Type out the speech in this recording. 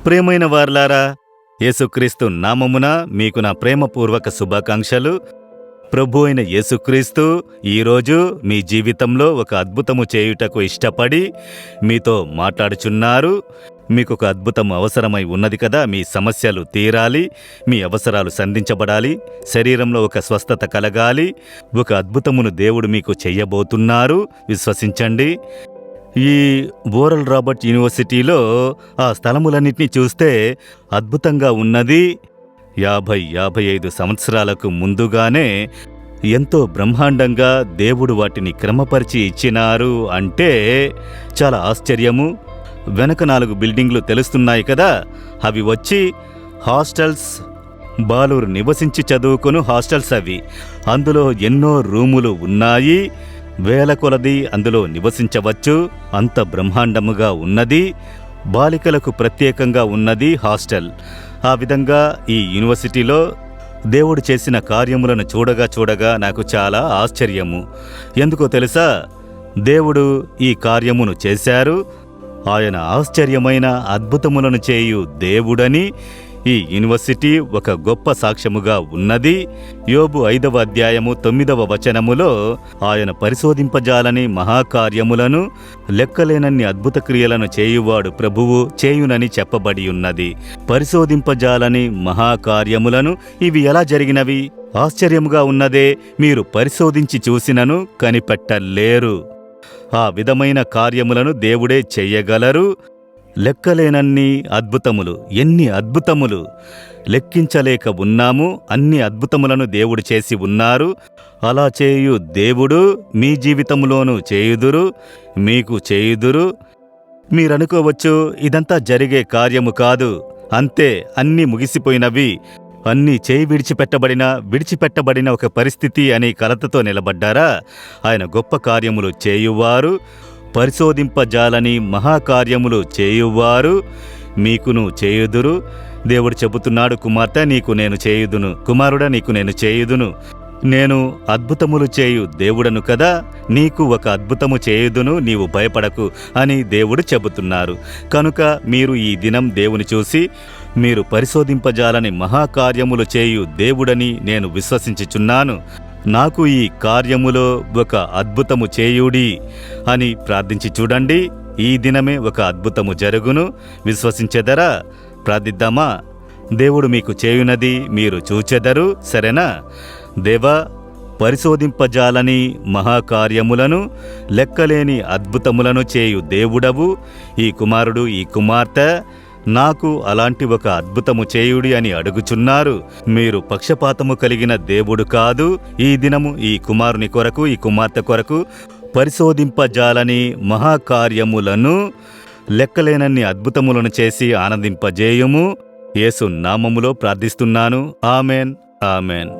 ప్రియమైన వారలారా, యేసుక్రీస్తు నామమున మీకు నా ప్రేమపూర్వక శుభాకాంక్షలు. ప్రభు అయిన యేసుక్రీస్తు ఈరోజు మీ జీవితంలో ఒక అద్భుతము చేయుటకు ఇష్టపడి మీతో మాట్లాడుచున్నారు. మీకొక అద్భుతం అవసరమై ఉన్నది కదా. మీ సమస్యలు తీరాలి, మీ అవసరాలు సంధించబడాలి, శరీరంలో ఒక స్వస్థత కలగాలి. ఒక అద్భుతమును దేవుడు మీకు చెయ్యబోతున్నారు. విశ్వసించండి. ఈ ఓరల్ రాబర్ట్ యూనివర్సిటీలో ఆ స్థలములన్నింటినీ చూస్తే అద్భుతంగా ఉన్నది. 50-55 సంవత్సరాలకు ముందుగానే ఎంతో బ్రహ్మాండంగా దేవుడు వాటిని క్రమపరిచి ఇచ్చినారు అంటే చాలా ఆశ్చర్యము. వెనక 4 బిల్డింగ్లు తెలుస్తున్నాయి కదా, అవి వచ్చి హాస్టల్స్. బాలురు నివసించి చదువుకుని హాస్టల్స్ అవి. అందులో ఎన్నో రూములు ఉన్నాయి. వేల కొలది అందులో నివసించవచ్చు. అంత బ్రహ్మాండముగా ఉన్నది. బాలికలకు ప్రత్యేకంగా ఉన్నది హాస్టల్. ఆ విధంగా ఈ యూనివర్సిటీలో దేవుడు చేసిన కార్యములను చూడగా నాకు చాలా ఆశ్చర్యము. ఎందుకో తెలుసా? దేవుడు ఈ కార్యమును చేశారు. ఆయన ఆశ్చర్యమైన అద్భుతములను చేయు దేవుడని ఈ యూనివర్సిటీ ఒక గొప్ప సాక్ష్యముగా ఉన్నది. యోబు 5వ అధ్యాయము 9వ వచనములో ఆయన పరిశోధింపజాలని మహాకార్యములను, లెక్కలేనన్ని అద్భుత క్రియలను చేయువాడు ప్రభువు చేయునని చెప్పబడి ఉన్నది. పరిశోధింపజాలని మహాకార్యములను, ఇవి ఎలా జరిగినవి? ఆశ్చర్యముగా ఉన్నదే. మీరు పరిశోధించి చూసినను కనిపెట్టలేరు. ఆ విధమైన కార్యములను దేవుడే చెయ్యగలరు. లెక్కలేనన్ని అద్భుతములు. ఎన్ని అద్భుతములు! లెక్కించలేక ఉన్నాము. అన్ని అద్భుతములను దేవుడు చేసి ఉన్నారు. అలా చేయు దేవుడు మీ జీవితంలోనూ చేయుదురు, మీకు చేయుదురు. మీరనుకోవచ్చు, ఇదంతా జరిగే కార్యము కాదు, అంతే, అన్నీ ముగిసిపోయినవి, అన్నీ చేయి విడిచిపెట్టబడిన ఒక పరిస్థితి అని కలతతో నిలబడ్డారా? ఆయన గొప్ప కార్యములు చేయువారు, పరిశోధింపజాలని మహాకార్యములు చేయువారు, మీకును చేయుదురు. దేవుడు చెబుతున్నాడు, కుమార్తె నీకు నేను చేయుదును, కుమారుడా నీకు నేను చేయుదును. నేను అద్భుతములు చేయు దేవుడను కదా, నీకు ఒక అద్భుతము చేయుదును, నీవు భయపడకు అని దేవుడు చెబుతున్నారు. కనుక మీరు ఈ దినం దేవుని చూసి, మీరు పరిశోధింపజాలని మహాకార్యములు చేయు దేవుడని నేను విశ్వసించుచున్నాను, నాకు ఈ కార్యములో ఒక అద్భుతము చేయుడి అని ప్రార్థించి చూడండి. ఈ దినమే ఒక అద్భుతము జరుగును. విశ్వసించెదరా? ప్రార్థిద్దామా? దేవుడు మీకు చేయునది మీరు చూచెదరు. సరేనా? దేవా, పరిశోధింపజాలని మహాకార్యములను, లెక్కలేని అద్భుతములను చేయు దేవుడవు. ఈ కుమారుడు, ఈ కుమార్తె నాకు అలాంటి ఒక అద్భుతము చేయుడి అని అడుగుచున్నారు. మీరు పక్షపాతము కలిగిన దేవుడు కాదు. ఈ దినము ఈ కుమారుని కొరకు, ఈ కుమార్తె కొరకు పరిశోధింపజాలని మహాకార్యములను, లెక్కలేనన్ని అద్భుతములను చేసి ఆనందింపజేయుము. యేసు నామములో ప్రార్థిస్తున్నాను. Amen, amen.